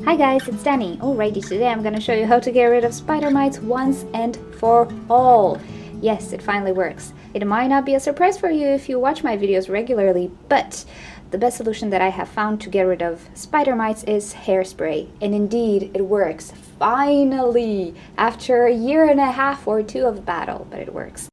Hi guys, it's Danny. Alrighty, today I'm gonna show you how to get rid of spider mites once and for all. Yes, it finally works. It might not be a surprise for you if you watch my videos regularly, but the best solution that I have found to get rid of spider mites is hairspray. And indeed, it works. Finally! After a year and a half or two of battle, but it works.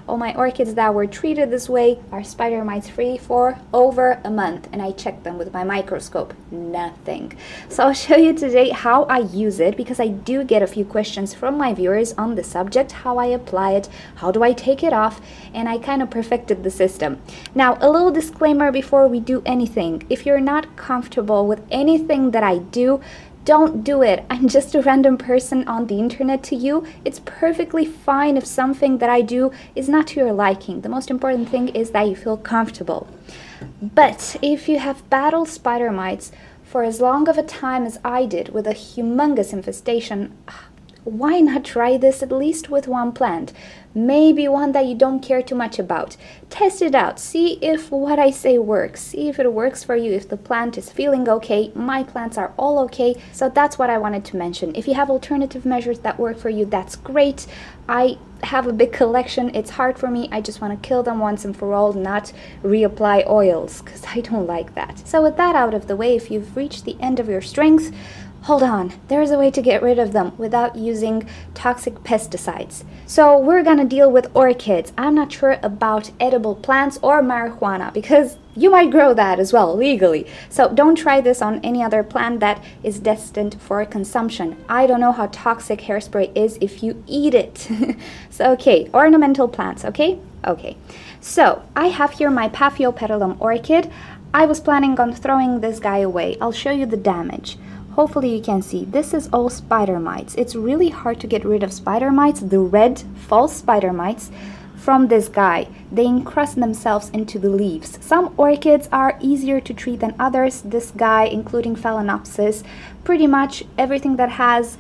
All my orchids that were treated this way are spider mites free for over a month, and I checked them with my microscope. Nothing. So I'll show you today how I use it, because I do get a few questions from my viewers on the subject, how I apply it, how do I take it off, and I kind of perfected the system. Now, a little disclaimer before we do anything. If you're not comfortable with anything that I do, don't do it. I'm just a random person on the internet to you. It's perfectly fine if something that I do is not to your liking. The most important thing is that you feel comfortable. But if you have battled spider mites for as long of a time as I did with a humongous infestation, why not try this at least with one plant? Maybe one that you don't care too much about. Test it out. See if what I say works. See if it works for you, if the plant is feeling okay. My plants are all okay, so that's what I wanted to mention. If you have alternative measures that work for you, that's great. I have a big collection. It's hard for me. I just want to kill them once and for all, not reapply oils, because I don't like that. So with that out of the way, if you've reached the end of your strength, hold on, there's a way to get rid of them without using toxic pesticides. So we're gonna deal with orchids. I'm not sure about edible plants or marijuana, because you might grow that as well legally. So don't try this on any other plant that is destined for consumption. I don't know how toxic hairspray is if you eat it. So okay, ornamental plants, okay? Okay. So I have here my Paphiopedilum orchid. I was planning on throwing this guy away. I'll show you the damage. Hopefully you can see, this is all spider mites. It's really hard to get rid of spider mites, the red false spider mites, from this guy. They encrust themselves into the leaves. Some orchids are easier to treat than others. This guy, including Phalaenopsis, pretty much everything that has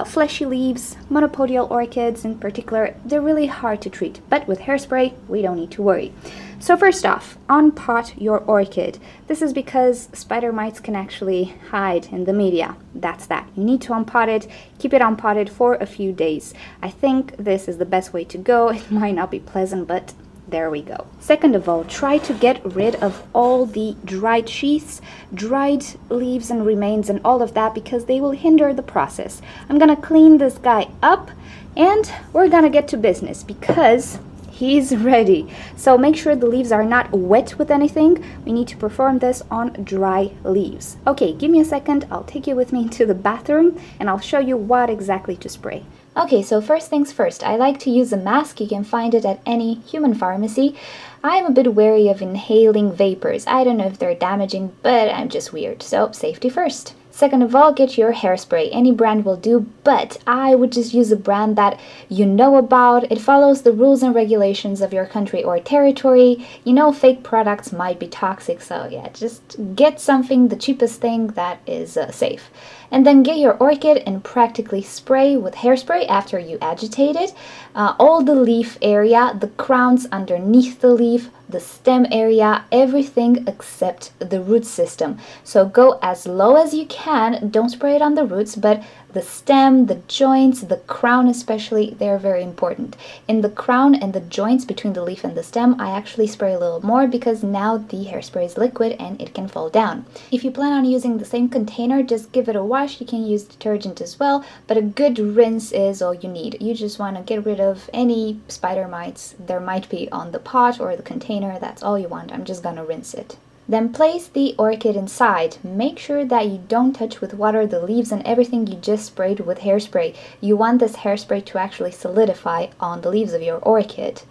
fleshy leaves, monopodial orchids in particular, they're really hard to treat. But with hairspray, we don't need to worry. So first off, unpot your orchid. This is because spider mites can actually hide in the media. That's that. You need to unpot it, keep it unpotted for a few days. I think this is the best way to go. It might not be pleasant, but there we go. Second of all, try to get rid of all the dried sheaths, dried leaves and remains and all of that, because they will hinder the process. I'm gonna clean this guy up and we're gonna get to business because he's ready. So make sure the leaves are not wet with anything. We need to perform this on dry leaves. Okay, give me a second. I'll take you with me to the bathroom and I'll show you what exactly to spray. Okay, so first things first, I like to use a mask. You can find it at any human pharmacy. I'm a bit wary of inhaling vapors. I don't know if they're damaging, but I'm just weird. So safety first. Second of all, get your hairspray. Any brand will do, but I would just use a brand that you know about. It follows the rules and regulations of your country or territory. You know, fake products might be toxic, so yeah, just get something, the cheapest thing that is safe. And then get your orchid and practically spray with hairspray after you agitate it. All the leaf area, the crowns underneath the leaf, the stem area, everything except the root system. So go as low as you can. Don't spray it on the roots, but the stem, the joints, the crown especially, they're very important. In the crown and the joints between the leaf and the stem, I actually spray a little more because now the hairspray is liquid and it can fall down. If you plan on using the same container, just give it a wash. You can use detergent as well, but a good rinse is all you need. You just want to get rid of any spider mites there might be on the pot or the container. That's all you want. I'm just gonna rinse it. Then place the orchid inside. Make sure that you don't touch with water the leaves and everything you just sprayed with hairspray. You want this hairspray to actually solidify on the leaves of your orchid.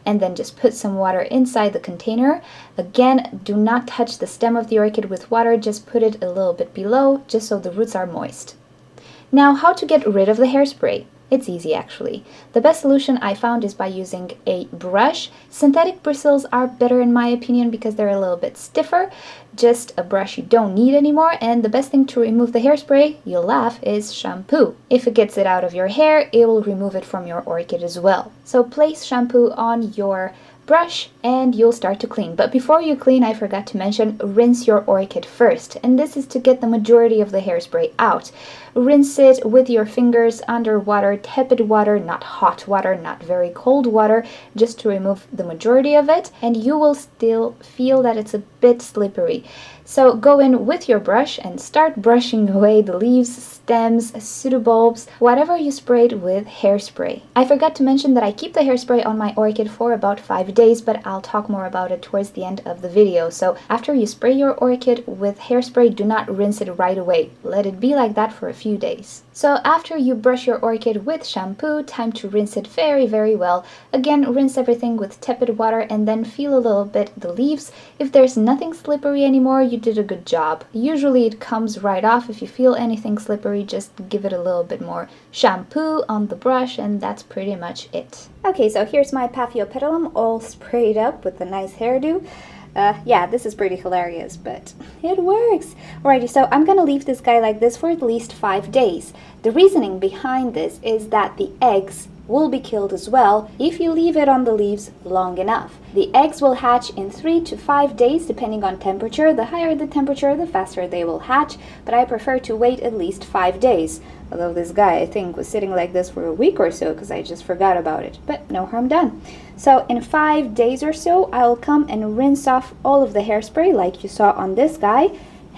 And then just put some water inside the container. Again, do not touch the stem of the orchid with water, just put it a little bit below, just so the roots are moist. Now, how to get rid of the hairspray? It's easy actually. The best solution I found is by using a brush. Synthetic bristles are better in my opinion because they're a little bit stiffer. Just a brush you don't need anymore, and the best thing to remove the hairspray, you'll laugh, is shampoo. If it gets it out of your hair, it will remove it from your orchid as well. So place shampoo on your brush, and you'll start to clean. But before you clean, I forgot to mention, rinse your orchid first, and this is to get the majority of the hairspray out. Rinse it with your fingers under water, tepid water, not hot water, not very cold water, just to remove the majority of it, and you will still feel that it's a bit slippery. So go in with your brush and start brushing away the leaves, stems, pseudobulbs, whatever you sprayed with hairspray. I forgot to mention that I keep the hairspray on my orchid for about 5 days, but I'll talk more about it towards the end of the video. So after you spray your orchid with hairspray, do not rinse it right away. Let it be like that for a few days. So after you brush your orchid with shampoo, time to rinse it very, very well. Again, rinse everything with tepid water and then feel a little bit the leaves. If there's nothing slippery anymore, you did a good job. Usually it comes right off. If you feel anything slippery, just give it a little bit more shampoo on the brush, and that's pretty much it. Okay, so here's my Paphiopedilum all sprayed up with a nice hairdo. Yeah, this is pretty hilarious, but it works. Alrighty, so I'm gonna leave this guy like this for at least 5 days. The reasoning behind this is that the eggs will be killed as well if you leave it on the leaves long enough. The eggs will hatch in 3 to 5 days depending on temperature. The higher the temperature, the faster they will hatch, but I prefer to wait at least 5 days. Although this guy, I think, was sitting like this for a week or so because I just forgot about it, but no harm done. So in 5 days or so, I'll come and rinse off all of the hairspray like you saw on this guy.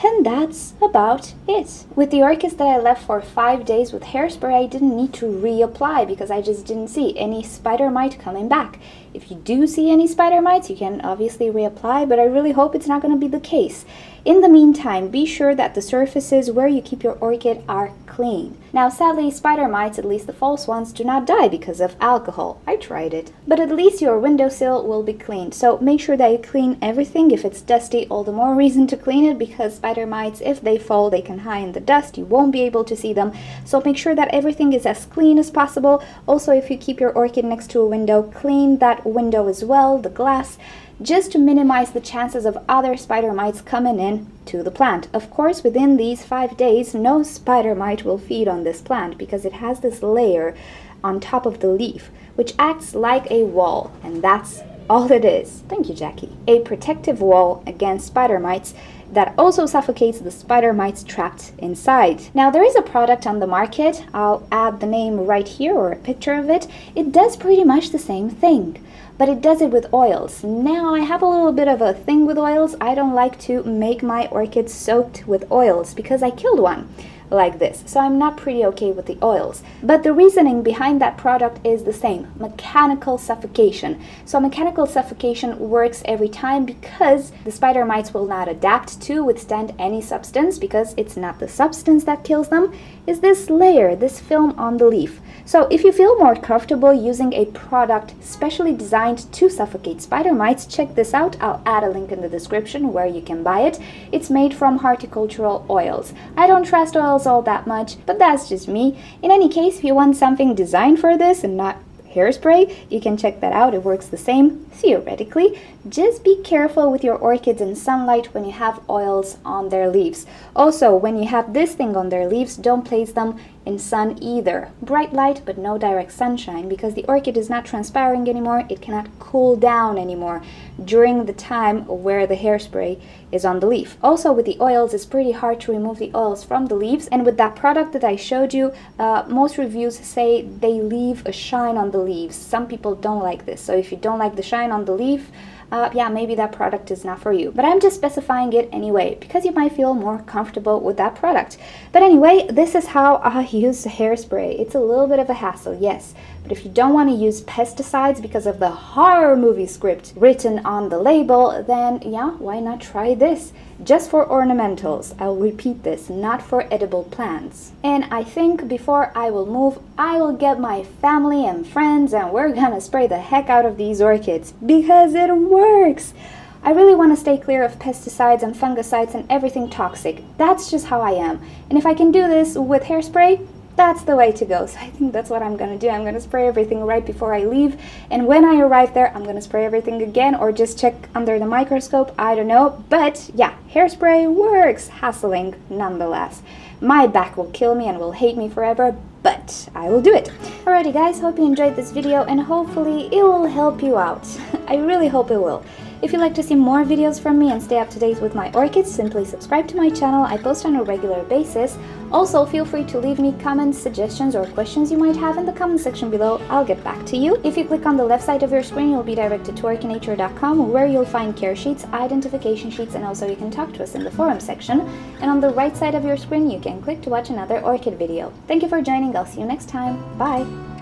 And that's about it. With the orchids that I left for 5 days with hairspray, I didn't need to reapply because I just didn't see any spider mite coming back. If you do see any spider mites, you can obviously reapply, but I really hope it's not going to be the case. In the meantime, be sure that the surfaces where you keep your orchid are clean. Now, sadly, spider mites, at least the false ones, do not die because of alcohol. I tried it. But at least your windowsill will be cleaned. So make sure that you clean everything. If it's dusty, all the more reason to clean it, because spider mites, if they fall, they can hide in the dust. You won't be able to see them. So make sure that everything is as clean as possible. Also, if you keep your orchid next to a window, clean that window as well, the glass, just to minimize the chances of other spider mites coming in to the plant. Of course, within these 5 days, no spider mite will feed on this plant because it has this layer on top of the leaf, which acts like a wall, and that's all it is. Thank you, Jackie. A protective wall against spider mites that also suffocates the spider mites trapped inside. Now, there is a product on the market. I'll add the name right here, or a picture of it. It does pretty much the same thing, but it does it with oils. Now, I have a little bit of a thing with oils. I don't like to make my orchids soaked with oils because I killed one like this, so I'm not pretty okay with the oils. But the reasoning behind that product is the same: mechanical suffocation. So mechanical suffocation works every time because the spider mites will not adapt to withstand any substance, because it's not the substance that kills them, it's this layer, this film on the leaf. So if you feel more comfortable using a product specially designed to suffocate spider mites, check this out. I'll add a link in the description where you can buy it. It's made from horticultural oils. I don't trust oils all that much, but that's just me. In any case, if you want something designed for this and not hairspray, you can check that out. It works the same, theoretically. Just be careful with your orchids in sunlight when you have oils on their leaves. Also, when you have this thing on their leaves, don't place them in sun either. Bright light, but no direct sunshine, because the orchid is not transpiring anymore. It cannot cool down anymore during the time where the hairspray is on the leaf. Also, with the oils, it's pretty hard to remove the oils from the leaves, and with that product that I showed you, most reviews say they leave a shine on the leaves. Some people don't like this, so if you don't like the shine on the leaf, yeah, maybe that product is not for you. But I'm just specifying it anyway, because you might feel more comfortable with that product. But anyway, this is how I use hairspray. It's a little bit of a hassle, yes. But if you don't want to use pesticides because of the horror movie script written on the label, then yeah, why not try this? Just for ornamentals. I'll repeat this, not for edible plants. And I think before I will move, I will get my family and friends and we're gonna spray the heck out of these orchids because it works. I really want to stay clear of pesticides and fungicides and everything toxic. That's just how I am. And if I can do this with hairspray, that's the way to go. So I think that's what I'm gonna do. I'm gonna spray everything right before I leave, and when I arrive there, I'm gonna spray everything again, or just check under the microscope, I don't know. But yeah, hairspray works, hassling nonetheless. My back will kill me and will hate me forever, but I will do it. Alrighty guys, hope you enjoyed this video and hopefully it will help you out. I really hope it will. If you'd like to see more videos from me and stay up to date with my orchids, simply subscribe to my channel. I post on a regular basis. Also, feel free to leave me comments, suggestions, or questions you might have in the comment section below. I'll get back to you. If you click on the left side of your screen, you'll be directed to orchidnature.com, where you'll find care sheets, identification sheets, and also you can talk to us in the forum section. And on the right side of your screen, you can click to watch another orchid video. Thank you for joining. I'll see you next time. Bye!